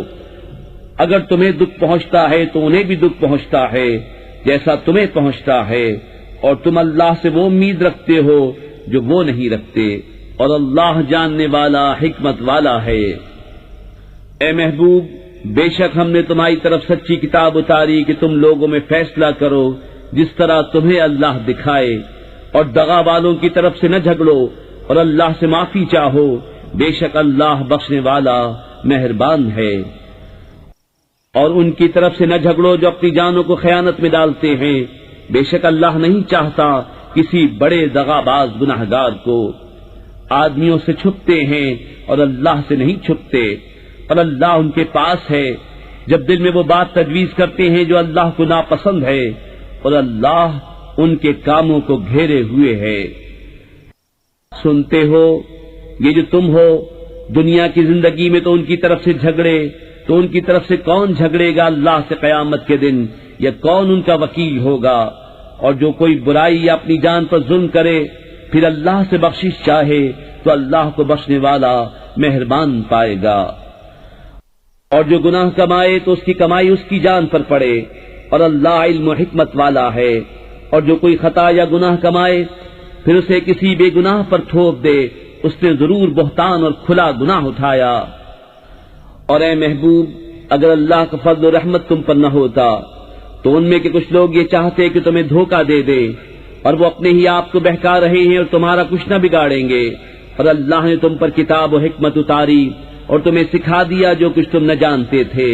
اگر تمہیں دکھ پہنچتا ہے تو انہیں بھی دکھ پہنچتا ہے جیسا تمہیں پہنچتا ہے، اور تم اللہ سے وہ امید رکھتے ہو جو وہ نہیں رکھتے، اور اللہ جاننے والا حکمت والا ہے۔ اے محبوب، بے شک ہم نے تمہاری طرف سچی کتاب اتاری کہ تم لوگوں میں فیصلہ کرو جس طرح تمہیں اللہ دکھائے، اور دغا والوں کی طرف سے نہ جھگڑو، اور اللہ سے معافی چاہو، بے شک اللہ بخشنے والا مہربان ہے۔ اور ان کی طرف سے نہ جھگڑو جو اپنی جانوں کو خیانت میں ڈالتے ہیں، بے شک اللہ نہیں چاہتا کسی بڑے دغا باز گناہگار کو۔ آدمیوں سے چھپتے ہیں اور اللہ سے نہیں چھپتے، اور اللہ ان کے پاس ہے جب دل میں وہ بات تجویز کرتے ہیں جو اللہ کو ناپسند ہے، اور اللہ ان کے کاموں کو گھیرے ہوئے ہے۔ سنتے ہو یہ جو تم ہو دنیا کی زندگی میں تو ان کی طرف سے جھگڑے، تو ان کی طرف سے کون جھگڑے گا اللہ سے قیامت کے دن، یا کون ان کا وکیل ہوگا؟ اور جو کوئی برائی یا اپنی جان پر ظلم کرے پھر اللہ سے بخشش چاہے تو اللہ کو بخشنے والا مہربان پائے گا، اور جو گناہ کمائے تو اس کی کمائی اس کی جان پر پڑے، اور اللہ علم و حکمت والا ہے۔ اور جو کوئی خطا یا گناہ کمائے پھر اسے کسی بے گناہ پر تھوپ دے، اس نے ضرور بہتان اور کھلا گناہ اٹھایا۔ اور اے محبوب، اگر اللہ کا فضل و رحمت تم پر نہ ہوتا تو ان میں کے کچھ لوگ یہ چاہتے کہ تمہیں دھوکہ دے دے، اور وہ اپنے ہی آپ کو بہکا رہے ہیں اور تمہارا کچھ نہ بگاڑیں گے، اور اللہ نے تم پر کتاب و حکمت اتاری اور تمہیں سکھا دیا جو کچھ تم نہ جانتے تھے،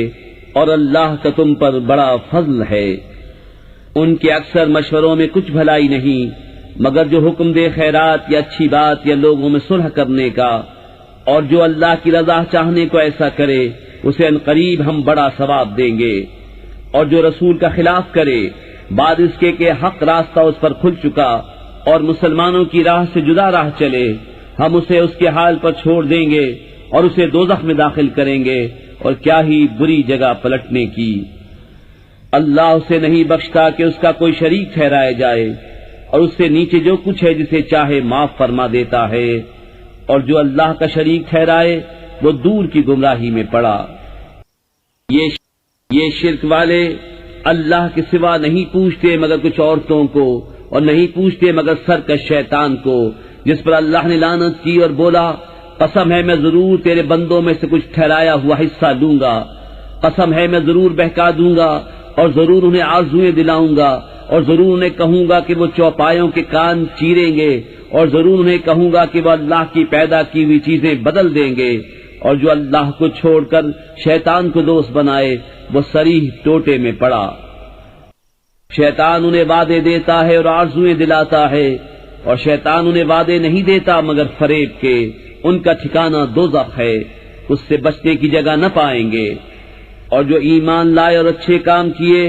اور اللہ کا تم پر بڑا فضل ہے۔ ان کے اکثر مشوروں میں کچھ بھلائی نہیں مگر جو حکم دے خیرات یا اچھی بات یا لوگوں میں صلح کرنے کا، اور جو اللہ کی رضا چاہنے کو ایسا کرے اسے عنقریب ہم بڑا ثواب دیں گے۔ اور جو رسول کا خلاف کرے بعد اس کے کہ حق راستہ اس پر کھل چکا اور مسلمانوں کی راہ سے جدا راہ چلے، ہم اسے اس کے حال پر چھوڑ دیں گے اور اسے دوزخ میں داخل کریں گے، اور کیا ہی بری جگہ پلٹنے کی۔ اللہ اسے نہیں بخشتا کہ اس کا کوئی شریک ٹھہرایا جائے، اور اس سے نیچے جو کچھ ہے جسے چاہے معاف فرما دیتا ہے، اور جو اللہ کا شریک ٹھہرائے وہ دور کی گمراہی میں پڑا۔ یہ شرک والے اللہ کے سوا نہیں پوچھتے مگر کچھ عورتوں کو، اور نہیں پوچھتے مگر سرکش شیطان کو، جس پر اللہ نے لعنت کی اور بولا قسم ہے میں ضرور تیرے بندوں میں سے کچھ ٹھہرایا ہوا حصہ لوں گا، قسم ہے میں ضرور بہکا دوں گا، اور ضرور انہیں آرزوئیں دلاؤں گا، اور ضرور انہیں کہوں گا کہ وہ چوپایوں کے کان چیریں گے، اور ضرور انہیں کہوں گا کہ وہ اللہ کی پیدا کی ہوئی چیزیں بدل دیں گے، اور جو اللہ کو چھوڑ کر شیطان کو دوست بنائے وہ صریح ٹوٹے میں پڑا۔ شیطان انہیں وعدے دیتا ہے اور آرزوئیں دلاتا ہے، اور شیطان انہیں وعدے نہیں دیتا مگر فریب کے، ان کا ٹھکانہ دوزخ ہے، اس سے بچنے کی جگہ نہ پائیں گے۔ اور جو ایمان لائے اور اچھے کام کیے،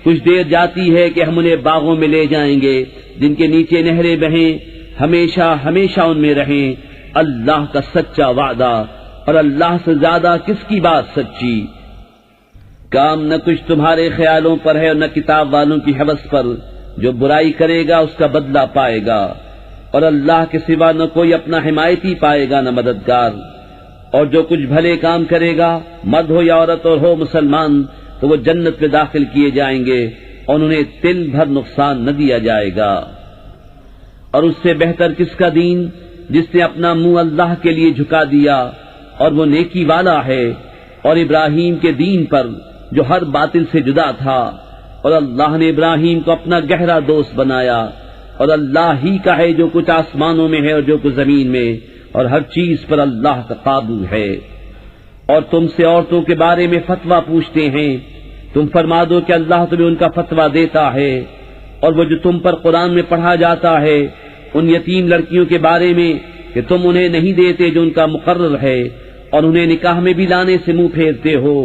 کچھ دیر جاتی ہے کہ ہم انہیں باغوں میں لے جائیں گے جن کے نیچے نہریں بہیں، ہمیشہ ہمیشہ ان میں رہیں، اللہ کا سچا وعدہ، اور اللہ سے زیادہ کس کی بات سچی۔ کام نہ کچھ تمہارے خیالوں پر ہے اور نہ کتاب والوں کی حوث پر، جو برائی کرے گا اس کا بدلہ پائے گا، اور اللہ کے سوا نہ کوئی اپنا حمایتی پائے گا نہ مددگار۔ اور جو کچھ بھلے کام کرے گا، مرد ہو یا عورت اور ہو مسلمان، تو وہ جنت میں داخل کیے جائیں گے اور انہیں تل بھر نقصان نہ دیا جائے گا۔ اور اس سے بہتر کس کا دین جس نے اپنا منہ اللہ کے لیے جھکا دیا، اور وہ نیکی والا ہے، اور ابراہیم کے دین پر جو ہر باطل سے جدا تھا، اور اللہ نے ابراہیم کو اپنا گہرا دوست بنایا، اور اللہ ہی کا ہے جو کچھ آسمانوں میں ہے اور جو کچھ زمین میں، اور ہر چیز پر اللہ کا قابو ہے۔ اور تم سے عورتوں کے بارے میں فتویٰ پوچھتے ہیں، تم فرما دو کہ اللہ تمہیں ان کا فتویٰ دیتا ہے، اور وہ جو تم پر قرآن میں پڑھا جاتا ہے ان یتیم لڑکیوں کے بارے میں کہ تم انہیں نہیں دیتے جو ان کا مقرر ہے، اور انہیں نکاح میں بھی لانے سے منہ پھیرتے ہو،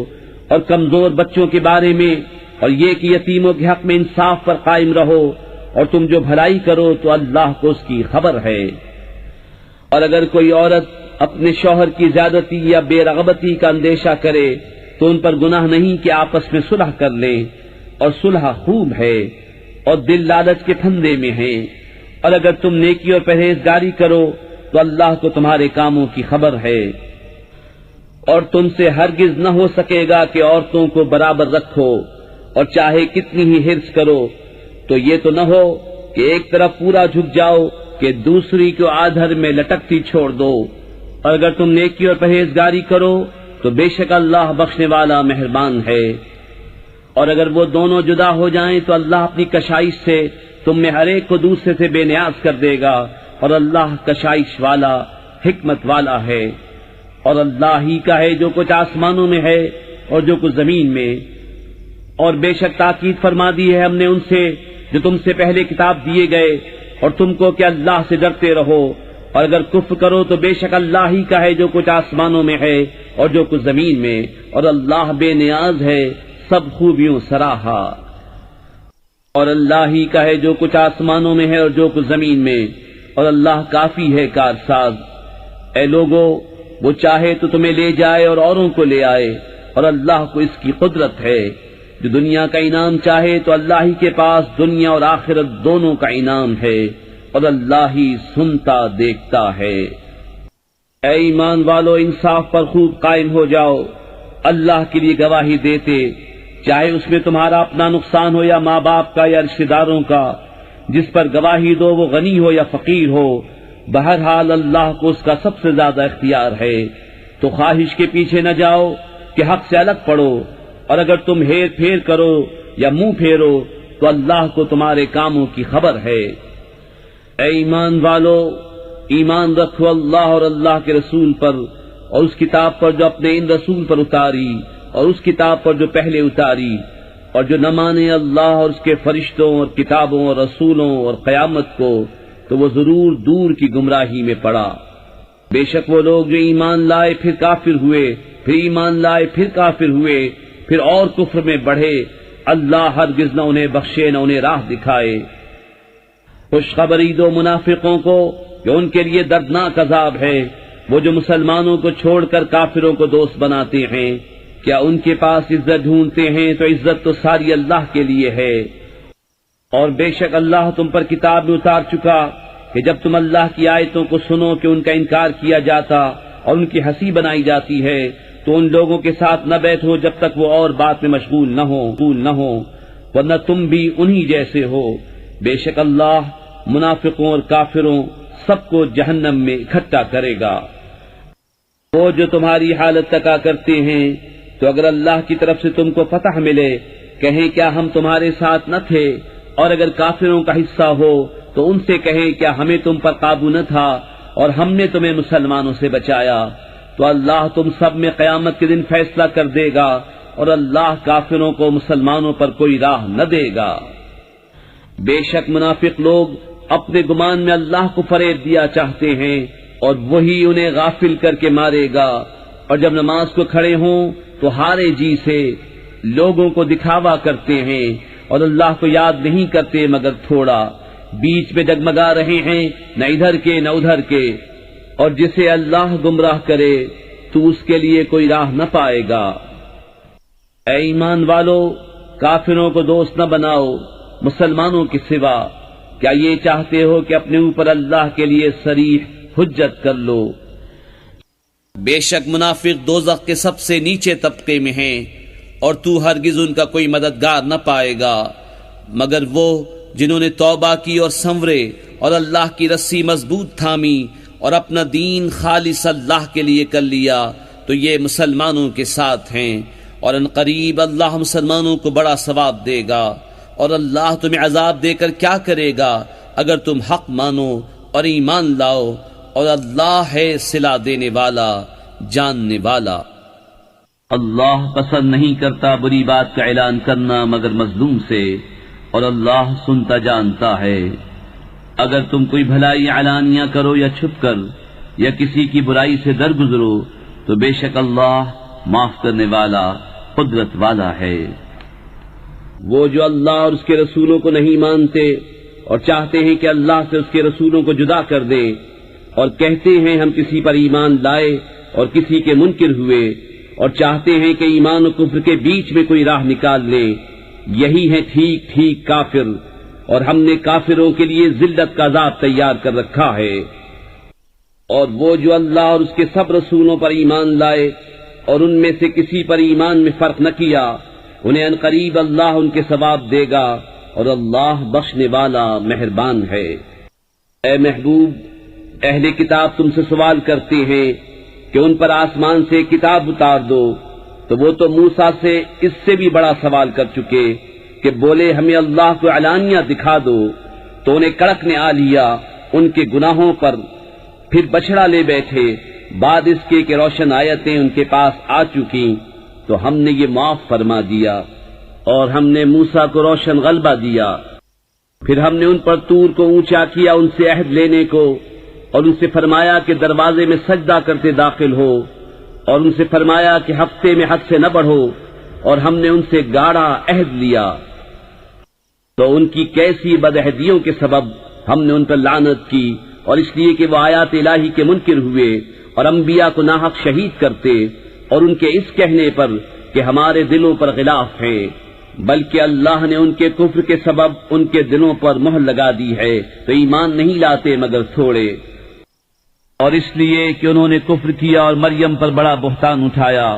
اور کمزور بچوں کے بارے میں، اور یہ کہ یتیموں کے حق میں انصاف پر قائم رہو، اور تم جو بھلائی کرو تو اللہ کو اس کی خبر ہے۔ اور اگر کوئی عورت اپنے شوہر کی زیادتی یا بے رغبتی کا اندیشہ کرے تو ان پر گناہ نہیں کہ آپس میں صلح کر لیں، اور صلح خوب ہے، اور دل لالچ کے پھندے میں ہے۔ اور اگر تم نیکی اور پرہیزگاری کرو تو اللہ کو تمہارے کاموں کی خبر ہے۔ اور تم سے ہرگز نہ ہو سکے گا کہ عورتوں کو برابر رکھو، اور چاہے کتنی ہی حرص کرو تو یہ تو نہ ہو کہ ایک طرف پورا جھک جاؤ کہ دوسری کو آدھر میں لٹکتی چھوڑ دو۔ اور اگر تم نیکی اور پرہیزگاری کرو تو بے شک اللہ بخشنے والا مہربان ہے۔ اور اگر وہ دونوں جدا ہو جائیں تو اللہ اپنی کشائش سے تم میں ہر ایک کو دوسرے سے بے نیاز کر دے گا، اور اللہ کشائش والا حکمت والا ہے۔ اور اللہ ہی کا ہے جو کچھ آسمانوں میں ہے اور جو کچھ زمین میں۔ اور بے شک تاکید فرما دی ہے ہم نے ان سے جو تم سے پہلے کتاب دیے گئے، اور تم کو کہ اللہ سے ڈرتے رہو، اور اگر کفر کرو تو بے شک اللہ ہی کا ہے جو کچھ آسمانوں میں ہے اور جو کچھ زمین میں، اور اللہ بے نیاز ہے سب خوبیوں سراہا۔ اور اللہ ہی کا ہے جو کچھ آسمانوں میں ہے اور جو کچھ زمین میں، اور اللہ کافی ہے کارساز۔ اے لوگو، وہ چاہے تو تمہیں لے جائے اور اوروں کو لے آئے، اور اللہ کو اس کی قدرت ہے۔ جو دنیا کا انعام چاہے تو اللہ ہی کے پاس دنیا اور آخرت دونوں کا انعام ہے، اور اللہ ہی سنتا دیکھتا ہے۔ اے ایمان والو، انصاف پر خوب قائم ہو جاؤ، اللہ کے لیے گواہی دیتے، چاہے اس میں تمہارا اپنا نقصان ہو یا ماں باپ کا یا رشتہ داروں کا۔ جس پر گواہی دو وہ غنی ہو یا فقیر ہو، بہرحال اللہ کو اس کا سب سے زیادہ اختیار ہے۔ تو خواہش کے پیچھے نہ جاؤ کہ حق سے الگ پڑو، اور اگر تم ہیر پھیر کرو یا منہ پھیرو تو اللہ کو تمہارے کاموں کی خبر ہے۔ اے ایمان والو، ایمان رکھو اللہ اور اللہ کے رسول پر، اور اس کتاب پر جو اپنے ان رسول پر اتاری، اور اس کتاب پر جو پہلے اتاری، اور جو نہ مانے اللہ اور اس کے فرشتوں اور کتابوں اور رسولوں اور قیامت کو تو وہ ضرور دور کی گمراہی میں پڑا۔ بے شک وہ لوگ جو ایمان لائے پھر کافر ہوئے، پھر ایمان لائے پھر کافر ہوئے، پھر اور کفر میں بڑھے، اللہ ہرگز نہ انہیں بخشے نہ انہیں راہ دکھائے۔ خوشخبری دو منافقوں کو کہ ان کے لیے دردناک عذاب ہے، وہ جو مسلمانوں کو چھوڑ کر کافروں کو دوست بناتے ہیں، کیا ان کے پاس عزت ڈھونڈتے ہیں تو عزت تو ساری اللہ کے لیے ہے۔ اور بے شک اللہ تم پر کتاب میں اتار چکا کہ جب تم اللہ کی آیتوں کو سنو کہ ان کا انکار کیا جاتا اور ان کی ہنسی بنائی جاتی ہے تو ان لوگوں کے ساتھ نہ بیٹھو جب تک وہ اور بات میں مشغول نہ ہو ورنہ تم بھی انہی جیسے ہو۔ بے شک اللہ منافقوں اور کافروں سب کو جہنم میں اکٹھا کرے گا۔ وہ جو تمہاری حالت تکا کرتے ہیں تو اگر اللہ کی طرف سے تم کو فتح ملے کہیں کیا ہم تمہارے ساتھ نہ تھے، اور اگر کافروں کا حصہ ہو تو ان سے کہیں کیا ہمیں تم پر قابو نہ تھا اور ہم نے تمہیں مسلمانوں سے بچایا۔ تو اللہ تم سب میں قیامت کے دن فیصلہ کر دے گا اور اللہ کافروں کو مسلمانوں پر کوئی راہ نہ دے گا۔ بے شک منافق لوگ اپنے گمان میں اللہ کو فریب دیا چاہتے ہیں اور وہی انہیں غافل کر کے مارے گا، اور جب نماز کو کھڑے ہوں تو ہارے جی سے لوگوں کو دکھاوا کرتے ہیں اور اللہ کو یاد نہیں کرتے مگر تھوڑا، بیچ میں ڈگمگا رہے ہیں نہ ادھر کے نہ ادھر کے، اور جسے اللہ گمراہ کرے تو اس کے لیے کوئی راہ نہ پائے گا۔ اے ایمان والو، کافروں کو دوست نہ بناؤ مسلمانوں کے سوا، کیا یہ چاہتے ہو کہ اپنے اوپر اللہ کے لیے صریح حجت کر لو؟ بے شک منافق دوزخ کے سب سے نیچے طبقے میں ہیں اور تو ہرگز ان کا کوئی مددگار نہ پائے گا مگر وہ جنہوں نے توبہ کی اور سنورے اور اللہ کی رسی مضبوط تھامی اور اپنا دین خالص اللہ کے لیے کر لیا تو یہ مسلمانوں کے ساتھ ہیں، اور ان قریب اللہ مسلمانوں کو بڑا ثواب دے گا، اور اللہ تمہیں عذاب دے کر کیا کرے گا اگر تم حق مانو اور ایمان لاؤ، اور اللہ ہے صلہ دینے والا جاننے والا۔ اللہ پسند نہیں کرتا بری بات کا اعلان کرنا مگر مظلوم سے، اور اللہ سنتا جانتا ہے۔ اگر تم کوئی بھلائی علانیہ کرو یا چھپ کر یا کسی کی برائی سے درگزرو تو بے شک اللہ معاف کرنے والا قدرت والا ہے۔ وہ جو اللہ اور اس کے رسولوں کو نہیں مانتے اور چاہتے ہیں کہ اللہ سے اس کے رسولوں کو جدا کر دیں، اور کہتے ہیں ہم کسی پر ایمان لائے اور کسی کے منکر ہوئے، اور چاہتے ہیں کہ ایمان و کفر کے بیچ میں کوئی راہ نکال لیں، یہی ہے ٹھیک ٹھیک کافر، اور ہم نے کافروں کے لیے ذلت کا عذاب تیار کر رکھا ہے۔ اور وہ جو اللہ اور اس کے سب رسولوں پر ایمان لائے اور ان میں سے کسی پر ایمان میں فرق نہ کیا، انہیں عنقریب اللہ ان کے ثواب دے گا، اور اللہ بخشنے والا مہربان ہے۔ اے محبوب، اہل کتاب تم سے سوال کرتے ہیں کہ ان پر آسمان سے کتاب اتار دو، تو وہ تو موسیٰ سے اس سے بھی بڑا سوال کر چکے کہ بولے ہمیں اللہ کو علانیہ دکھا دو، تو انہیں کڑک نے آ لیا ان کے گناہوں پر، پھر بچڑا لے بیٹھے بعد اس کے کہ روشن آیتیں ان کے پاس آ چکی، تو ہم نے یہ معاف فرما دیا، اور ہم نے موسیٰ کو روشن غلبہ دیا۔ پھر ہم نے ان پر طور کو اونچا کیا ان سے عہد لینے کو، اور ان سے فرمایا کہ دروازے میں سجدہ کرتے داخل ہو، اور ان سے فرمایا کہ ہفتے میں حد سے نہ بڑھو، اور ہم نے ان سے گاڑا عہد لیا، تو ان کی کیسی بدعہدیوں کے سبب ہم نے ان پر لعنت کی، اور اس لیے کہ وہ آیات الہی کے منکر ہوئے اور انبیاء کو ناحق شہید کرتے، اور ان کے اس کہنے پر کہ ہمارے دلوں پر غلاف ہے، بلکہ اللہ نے ان کے کفر کے سبب ان کے دلوں پر مہر لگا دی ہے تو ایمان نہیں لاتے مگر تھوڑے، اور اس لیے کہ انہوں نے کفر کیا اور مریم پر بڑا بہتان اٹھایا،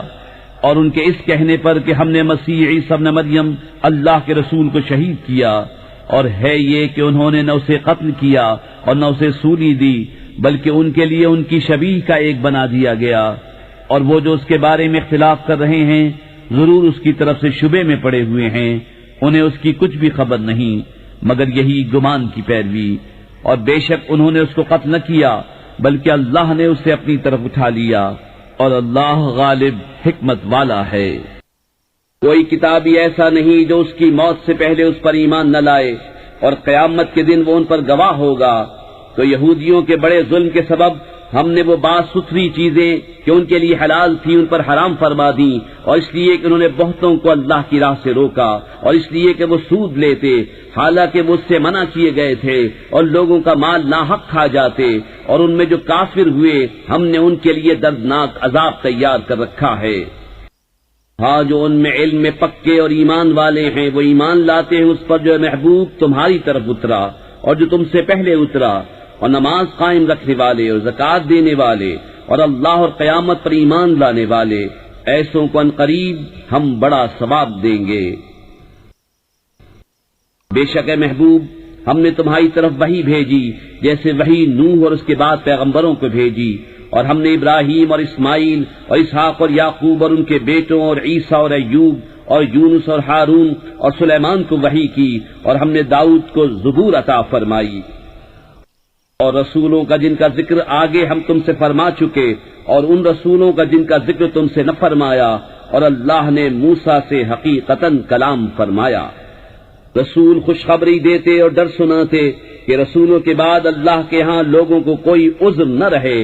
اور ان کے اس کہنے پر کہ ہم نے مسیح عیسی ابن مریم اللہ کے رسول کو شہید کیا، اور ہے یہ کہ انہوں نے نہ اسے قتل کیا اور نہ اسے سولی دی، بلکہ ان کے لیے ان کی شبیہ کا ایک بنا دیا گیا، اور وہ جو اس کے بارے میں اختلاف کر رہے ہیں ضرور اس کی طرف سے شبے میں پڑے ہوئے ہیں، انہیں اس کی کچھ بھی خبر نہیں مگر یہی گمان کی پیروی، اور بے شک انہوں نے اس کو قتل نہ کیا بلکہ اللہ نے اسے اپنی طرف اٹھا لیا، اور اللہ غالب حکمت والا ہے۔ کوئی کتابی ایسا نہیں جو اس کی موت سے پہلے اس پر ایمان نہ لائے، اور قیامت کے دن وہ ان پر گواہ ہوگا۔ تو یہودیوں کے بڑے ظلم کے سبب ہم نے وہ بات ستھری چیزیں کہ ان کے لیے حلال تھی ان پر حرام فرما دیں، اور اس لیے کہ انہوں نے بہتوں کو اللہ کی راہ سے روکا، اور اس لیے کہ وہ سود لیتے حالانکہ وہ اس سے منع کیے گئے تھے، اور لوگوں کا مال ناحق کھا جاتے، اور ان میں جو کافر ہوئے ہم نے ان کے لیے دردناک عذاب تیار کر رکھا ہے۔ ہاں جو ان میں علم میں پکے اور ایمان والے ہیں وہ ایمان لاتے ہیں اس پر جو محبوب تمہاری طرف اترا اور جو تم سے پہلے اترا، اور نماز قائم رکھنے والے اور زکوٰۃ دینے والے اور اللہ اور قیامت پر ایمان لانے والے، ایسوں کو عنقریب ہم بڑا ثواب دیں گے۔ بے شک اے محبوب ہم نے تمہاری طرف وحی بھیجی جیسے وحی نوح اور اس کے بعد پیغمبروں کو بھیجی، اور ہم نے ابراہیم اور اسماعیل اور اسحاق اور یعقوب اور ان کے بیٹوں اور عیسیٰ اور ایوب اور یونس اور ہارون اور سلیمان کو وحی کی، اور ہم نے داؤد کو زبور عطا فرمائی، اور رسولوں کا جن کا ذکر آگے ہم تم سے فرما چکے، اور ان رسولوں کا جن کا ذکر تم سے نہ فرمایا، اور اللہ نے موسیٰ سے حقیقتاً کلام فرمایا۔ رسول خوشخبری دیتے اور ڈر سناتے کہ رسولوں کے بعد اللہ کے ہاں لوگوں کو کوئی عذر نہ رہے،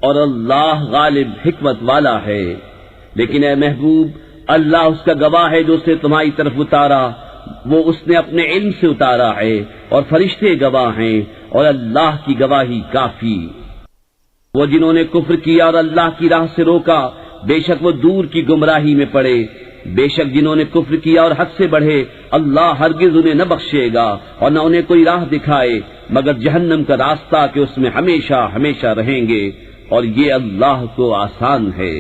اور اللہ غالب حکمت والا ہے۔ لیکن اے محبوب اللہ اس کا گواہ ہے جو اسے تمہاری طرف اتارا، وہ اس نے اپنے علم سے اتارا ہے، اور فرشتے گواہ ہیں، اور اللہ کی گواہی کافی۔ وہ جنہوں نے کفر کیا اور اللہ کی راہ سے روکا، بے شک وہ دور کی گمراہی میں پڑے۔ بے شک جنہوں نے کفر کیا اور حد سے بڑھے، اللہ ہرگز انہیں نہ بخشے گا اور نہ انہیں کوئی راہ دکھائے مگر جہنم کا راستہ کہ اس میں ہمیشہ ہمیشہ رہیں گے، اور یہ اللہ کو آسان ہے۔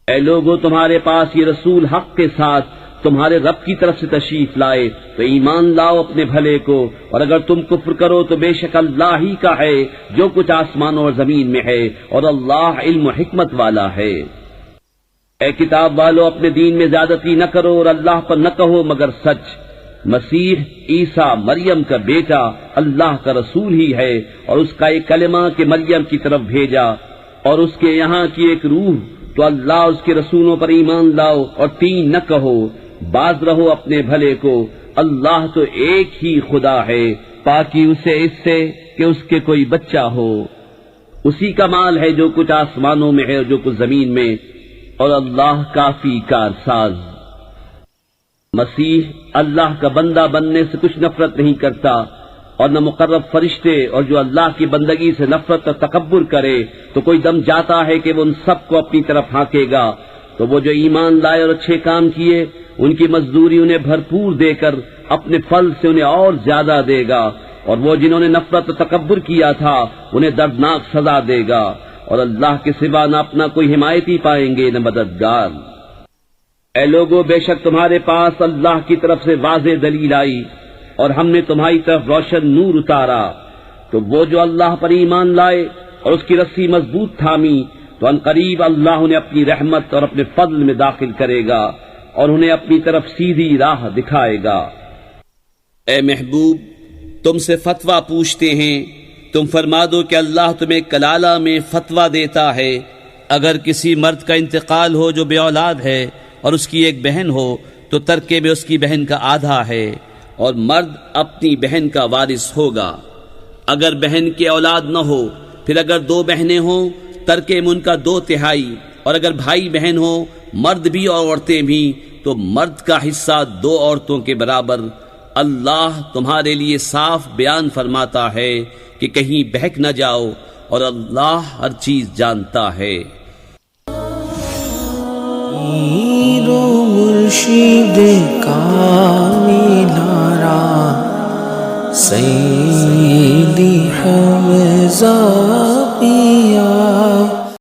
اے لوگو تمہارے پاس یہ رسول حق کے ساتھ تمہارے رب کی طرف سے تشریف لائے تو ایمان لاؤ اپنے بھلے کو، اور اگر تم کفر کرو تو بے شک اللہ ہی کا ہے جو کچھ آسمانوں اور زمین میں ہے، اور اللہ علم و حکمت والا ہے۔ اے کتاب والو اپنے دین میں زیادتی نہ کرو اور اللہ پر نہ کہو مگر سچ۔ مسیح عیسیٰ مریم کا بیٹا اللہ کا رسول ہی ہے، اور اس کا ایک کلمہ کہ مریم کی طرف بھیجا، اور اس کے یہاں کی ایک روح، تو اللہ اس کے رسولوں پر ایمان لاؤ اور تین نہ کہو، باز رہو اپنے بھلے کو۔ اللہ تو ایک ہی خدا ہے، پاکی اسے اس سے کہ اس کے کوئی بچہ ہو، اسی کا مال ہے جو کچھ آسمانوں میں ہے اور جو کچھ زمین میں، اور اللہ کافی کارساز۔ مسیح اللہ کا بندہ بننے سے کچھ نفرت نہیں کرتا، اور نہ مقرب فرشتے، اور جو اللہ کی بندگی سے نفرت اور تکبر کرے تو کوئی دم جاتا ہے کہ وہ ان سب کو اپنی طرف ہانکے گا۔ تو وہ جو ایمان لائے اور اچھے کام کیے ان کی مزدوری انہیں بھرپور دے کر اپنے پھل سے انہیں اور زیادہ دے گا، اور وہ جنہوں نے نفرت و تکبر کیا تھا انہیں دردناک سزا دے گا، اور اللہ کے سوا نہ اپنا کوئی حمایتی پائیں گے نہ مددگار۔ اے لوگو بے شک تمہارے پاس اللہ کی طرف سے واضح دلیل آئی، اور ہم نے تمہاری طرف روشن نور اتارا، تو وہ جو اللہ پر ایمان لائے اور اس کی رسی مضبوط تھامی تو عنقریب اللہ انہیں اپنی رحمت اور اپنے فضل میں داخل کرے گا، اور انہیں اپنی طرف سیدھی راہ دکھائے گا۔ اے محبوب تم سے فتویٰ پوچھتے ہیں، تم فرما دو کہ اللہ تمہیں کلالہ میں فتویٰ دیتا ہے۔ اگر کسی مرد کا انتقال ہو جو بے اولاد ہے اور اس کی ایک بہن ہو تو ترکے میں اس کی بہن کا آدھا ہے، اور مرد اپنی بہن کا وارث ہوگا۔ اگر بہن کی اولاد نہ ہو، پھر اگر دو بہنیں ہوں ترکے میں ان کا 2/3، اور اگر بھائی بہن ہو مرد بھی اور عورتیں بھی تو مرد کا حصہ 2 عورتوں کے برابر۔ اللہ تمہارے لیے صاف بیان فرماتا ہے کہ کہیں بہک نہ جاؤ، اور اللہ ہر چیز جانتا ہے۔
مرشد کا مینارہ سیدی حمزہ پیا